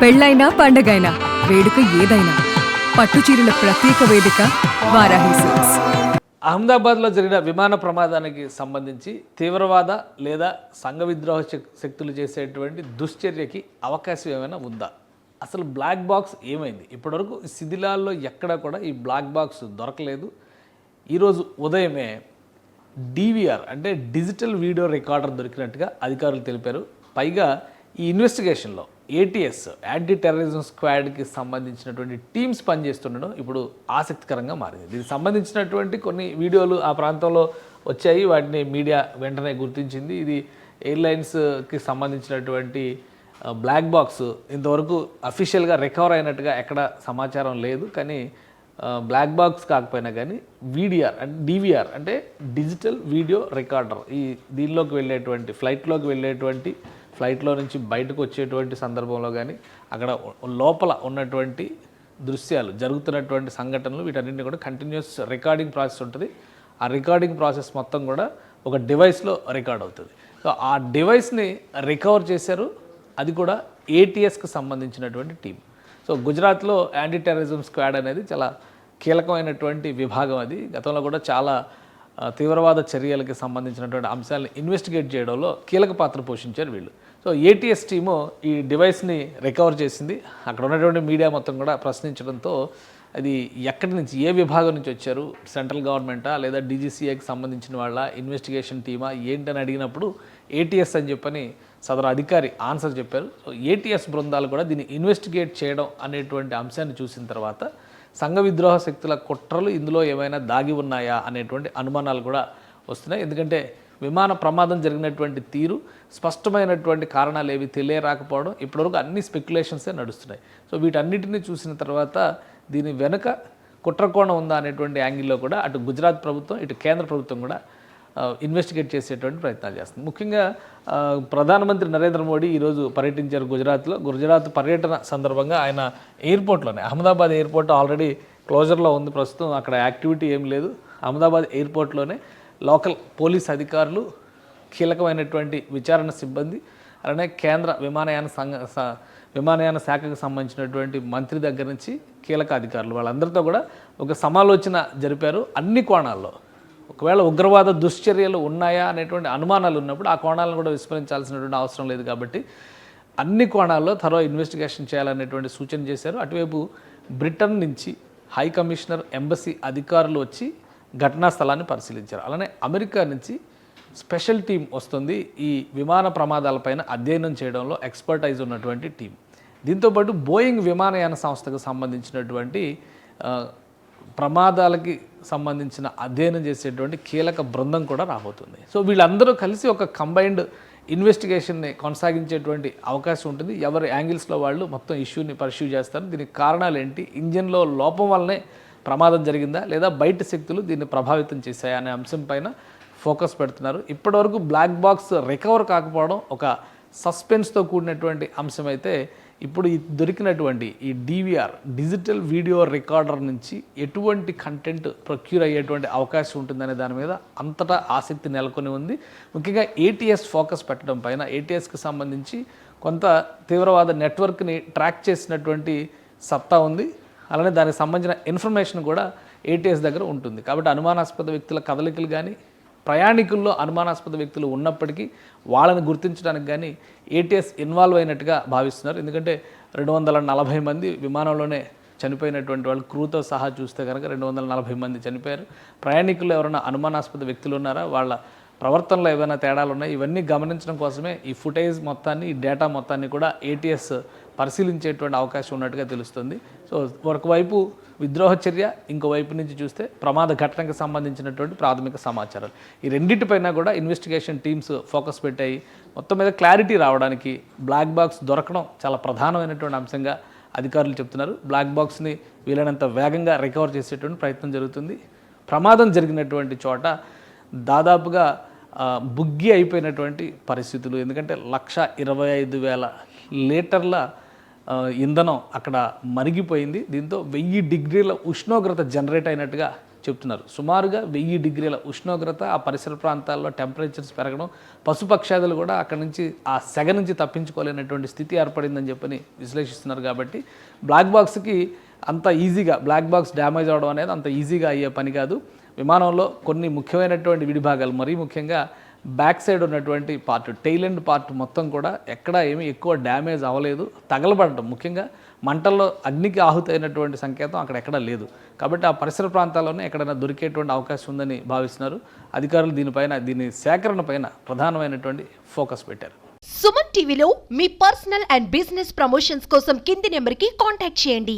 పెళ్ళైనా పండగైనా వేడుక ఏదైనా పట్టుచీరల ప్రత్యేక వేదిక వారాహి సిల్క్స్. అహ్మదాబాద్లో జరిగిన విమాన ప్రమాదానికి సంబంధించి తీవ్రవాద లేదా సంఘ విద్రోహ శక్తులు చేసేటువంటి దుశ్చర్యకి అవకాశం ఏమైనా ఉందా? అసలు బ్లాక్ బాక్స్ ఏమైంది? ఇప్పటివరకు శిథిలాల్లో ఎక్కడా కూడా ఈ బ్లాక్ బాక్స్ దొరకలేదు. ఈరోజు ఉదయమే డివిఆర్ అంటే డిజిటల్ వీడియో రికార్డర్ దొరికినట్టుగా అధికారులు తెలిపారు. పైగా ఈ ఇన్వెస్టిగేషన్లో ఏటీఎస్ యాంటీ టెర్రరిజం స్క్వాడ్కి సంబంధించినటువంటి టీమ్స్ పనిచేస్తుండడం ఇప్పుడు ఆసక్తికరంగా మారింది. దీనికి సంబంధించినటువంటి కొన్ని వీడియోలు ఆ ప్రాంతంలో వచ్చాయి. వాటిని మీడియా వెంటనే గుర్తించింది. ఇది ఎయిర్లైన్స్కి సంబంధించినటువంటి బ్లాక్ బాక్స్ ఇంతవరకు అఫీషియల్గా రికవర్ అయినట్టుగా ఎక్కడ సమాచారం లేదు. కానీ బ్లాక్ బాక్స్ కాకపోయినా కానీ వీడిఆర్ అంటే డివిఆర్ అంటే డిజిటల్ వీడియో రికార్డర్ ఈ దీనిలోకి వెళ్ళేటువంటి ఫ్లైట్లో నుంచి బయటకు వచ్చేటువంటి సందర్భంలో కానీ అక్కడ లోపల ఉన్నటువంటి దృశ్యాలు జరుగుతున్నటువంటి సంఘటనలు వీటన్నింటినీ కూడా కంటిన్యూస్ రికార్డింగ్ ప్రాసెస్ ఉంటుంది. ఆ రికార్డింగ్ ప్రాసెస్ మొత్తం కూడా ఒక డివైస్లో రికార్డ్ అవుతుంది. సో ఆ డివైస్ని రికవర్ చేశారు. అది కూడా ఏటీఎస్కి సంబంధించినటువంటి టీం. సో గుజరాత్లో యాంటీ టెర్రరిజం స్క్వాడ్ అనేది చాలా కీలకమైనటువంటి విభాగం. అది గతంలో కూడా చాలా తీవ్రవాద చర్యలకి సంబంధించినటువంటి అంశాలను ఇన్వెస్టిగేట్ చేయడంలో కీలక పాత్ర పోషించారు వీళ్ళు. సో ఏటీఎస్ టీము ఈ డివైస్ని రికవర్ చేసింది. అక్కడ ఉన్నటువంటి మీడియా మొత్తం కూడా ప్రశ్నించడంతో అది ఎక్కడి నుంచి ఏ విభాగం నుంచి వచ్చారు, సెంట్రల్ గవర్నమెంటా లేదా డీజీసీఐకి సంబంధించిన వాళ్ళ ఇన్వెస్టిగేషన్ టీమా ఏంటని అడిగినప్పుడు ఏటీఎస్ అని చెప్పని సదరు అధికారి ఆన్సర్ చెప్పారు. సో ఏటీఎస్ బృందాలు కూడా దీన్ని ఇన్వెస్టిగేట్ చేయడం అనేటువంటి అంశాన్ని చూసిన తర్వాత సంఘ విద్రోహ శక్తుల కుట్రలు ఇందులో ఏమైనా దాగి ఉన్నాయా అనేటువంటి అనుమానాలు కూడా వస్తున్నాయి. ఎందుకంటే విమాన ప్రమాదం జరిగినటువంటి తీరు స్పష్టమైనటువంటి కారణాలు ఏవి తెలియరాకపోవడం ఇప్పటివరకు అన్ని స్పెక్యులేషన్సే నడుస్తున్నాయి. సో వీటన్నిటిని చూసిన తర్వాత దీని వెనుక కుట్రకోణం ఉందా అనేటువంటి యాంగిల్లో కూడా అటు గుజరాత్ ప్రభుత్వం ఇటు కేంద్ర ప్రభుత్వం కూడా ఇన్వెస్టిగేట్ చేసేటువంటి ప్రయత్నాలు చేస్తుంది. ముఖ్యంగా ప్రధానమంత్రి నరేంద్ర మోడీ ఈరోజు పర్యటించారు గుజరాత్లో. గుజరాత్ పర్యటన సందర్భంగా ఆయన ఎయిర్పోర్ట్లోనే అహ్మదాబాద్ ఎయిర్పోర్ట్ ఆల్రెడీ క్లోజర్లో ఉంది. ప్రస్తుతం అక్కడ యాక్టివిటీ ఏం లేదు. అహ్మదాబాద్ ఎయిర్పోర్ట్లోనే లోకల్ పోలీస్ అధికారులు, కీలకమైనటువంటి విచారణ సిబ్బంది, అలానే కేంద్ర విమానయాన శాఖకు సంబంధించినటువంటి మంత్రి దగ్గర నుంచి కీలక అధికారులు వాళ్ళందరితో కూడా ఒక సమాలోచన జరిపారు. అన్ని కోణాల్లో ఒకవేళ ఉగ్రవాద దుశ్చర్యలు ఉన్నాయా అనేటువంటి అనుమానాలు ఉన్నప్పుడు ఆ కోణాలను కూడా విస్మరించాల్సినటువంటి అవసరం లేదు. కాబట్టి అన్ని కోణాల్లో థరో ఇన్వెస్టిగేషన్ చేయాలనేటువంటి సూచన చేశారు. అటువైపు బ్రిటన్ నుంచి హై కమిషనర్ ఎంబసీ అధికారులు వచ్చి ఘటనా స్థలాన్ని పరిశీలించారు. అలానే అమెరికా నుంచి స్పెషల్ టీం వస్తుంది ఈ విమాన ప్రమాదాలపైన అధ్యయనం చేయడంలో ఎక్స్పర్టైజ్ ఉన్నటువంటి టీం. దీంతోపాటు బోయింగ్ విమానయాన సంస్థకు సంబంధించినటువంటి ప్రమాదాలకి సంబంధించిన అధ్యయనం చేసేటువంటి కీలక బృందం కూడా రాబోతుంది. సో వీళ్ళందరూ కలిసి ఒక కంబైన్డ్ ఇన్వెస్టిగేషన్ని కొనసాగించేటువంటి అవకాశం ఉంటుంది. ఎవరి యాంగిల్స్లో వాళ్ళు మొత్తం ఇష్యూని పర్స్యూ చేస్తారు. దీనికి కారణాలు ఏంటి, ఇంజన్లో లోపం వల్లనే ప్రమాదం జరిగిందా లేదా బయట శక్తులు దీన్ని ప్రభావితం చేశాయా అనే అంశం పైన ఫోకస్ పెడుతున్నారు. ఇప్పటివరకు బ్లాక్ బాక్స్ రికవర్ కాకపోవడం ఒక సస్పెన్స్తో కూడినటువంటి అంశం అయితే ఇప్పుడు దొరికినటువంటి ఈ డివిఆర్ డిజిటల్ వీడియో రికార్డర్ నుంచి ఎటువంటి కంటెంట్ ప్రొక్యూర్ అయ్యేటువంటి అవకాశం ఉంటుందనే దాని మీద అంతటా ఆసక్తి నెలకొని ఉంది. ముఖ్యంగా ఏటీఎస్ ఫోకస్ పెట్టడం పైన ఏటీఎస్కి సంబంధించి కొంత తీవ్రవాద నెట్వర్క్ని ట్రాక్ చేసినటువంటి సత్తా ఉంది. అలానే దానికి సంబంధించిన ఇన్ఫర్మేషన్ కూడా ఏటీఎస్ దగ్గర ఉంటుంది. కాబట్టి అనుమానాస్పద వ్యక్తుల కదలికలు కానీ ప్రయాణికుల్లో అనుమానాస్పద వ్యక్తులు ఉన్నప్పటికీ వాళ్ళని గుర్తించడానికి కానీ ఏటీఎస్ ఇన్వాల్వ్ అయినట్టుగా భావిస్తున్నారు. ఎందుకంటే 240 మంది విమానంలోనే చనిపోయినటువంటి వాళ్ళు క్రూతో సహా చూస్తే కనుక 240 మంది చనిపోయారు. ప్రయాణికుల్లో ఎవరైనా అనుమానాస్పద వ్యక్తులు ఉన్నారా, వాళ్ళ ప్రవర్తనలో ఏమైనా తేడాలు ఉన్నాయి, ఇవన్నీ గమనించడం కోసమే ఈ ఫుటేజ్ మొత్తాన్ని ఈ డేటా మొత్తాన్ని కూడా ఏటీఎస్ పరిశీలించేటువంటి అవకాశం ఉన్నట్టుగా తెలుస్తుంది. సో ఒకవైపు విద్రోహ చర్య, ఇంకోవైపు నుంచి చూస్తే ప్రమాద ఘటనకు సంబంధించినటువంటి ప్రాథమిక సమాచారాలు, ఈ రెండింటిపైన కూడా ఇన్వెస్టిగేషన్ టీమ్స్ ఫోకస్ పెట్టాయి. మొత్తం మీద క్లారిటీ రావడానికి బ్లాక్ బాక్స్ దొరకడం చాలా ప్రధానమైనటువంటి అంశంగా అధికారులు చెప్తున్నారు. బ్లాక్ బాక్స్ని వీలైనంత వేగంగా రికవర్ చేసేటువంటి ప్రయత్నం జరుగుతుంది. ప్రమాదం జరిగినటువంటి చోట దాదాపుగా బుగ్గి అయిపోయినటువంటి పరిస్థితులు. ఎందుకంటే 125,000 లీటర్ల ఇంధనం అక్కడ మరిగిపోయింది. దీంతో 1000 డిగ్రీల ఉష్ణోగ్రత జనరేట్ అయినట్టుగా చెప్తున్నారు. సుమారుగా 1000 డిగ్రీల ఉష్ణోగ్రత ఆ పరిసర ప్రాంతాల్లో టెంపరేచర్స్ పెరగడం, పశుపక్షాదులు కూడా అక్కడి నుంచి ఆ సెగ నుంచి తప్పించుకోలేనటువంటి స్థితి ఏర్పడిందని చెప్పని విశ్లేషిస్తున్నారు. కాబట్టి బ్లాక్ బాక్స్కి అంత ఈజీగా బ్లాక్ బాక్స్ డ్యామేజ్ అవడం అనేది అంత ఈజీగా అయ్యే పని కాదు. విమానంలో కొన్ని ముఖ్యమైనటువంటి విడిభాగాలు, మరీ ముఖ్యంగా బ్యాక్ సైడ్ ఉన్నటువంటి పార్ట్, టెయిల్ ఎండ్ పార్ట్ మొత్తం కూడా ఎక్కడా ఏమీ ఎక్కువ డ్యామేజ్ అవ్వలేదు. తగలబడటం, ముఖ్యంగా మంటల్లో అగ్నికి ఆహుతైనటువంటి సంకేతం అక్కడ ఎక్కడా లేదు. కాబట్టి ఆ పరిసర ప్రాంతాల్లోనే ఎక్కడైనా దొరికేటువంటి అవకాశం ఉందని భావిస్తున్నారు అధికారులు. దీని సేకరణ పైన ప్రధానమైనటువంటి ఫోకస్ పెట్టారు. సుమన్ టీవీలో మీ పర్సనల్ అండ్ బిజినెస్ ప్రమోషన్స్ కోసం కింది నెంబర్కి కాంటాక్ట్ చేయండి.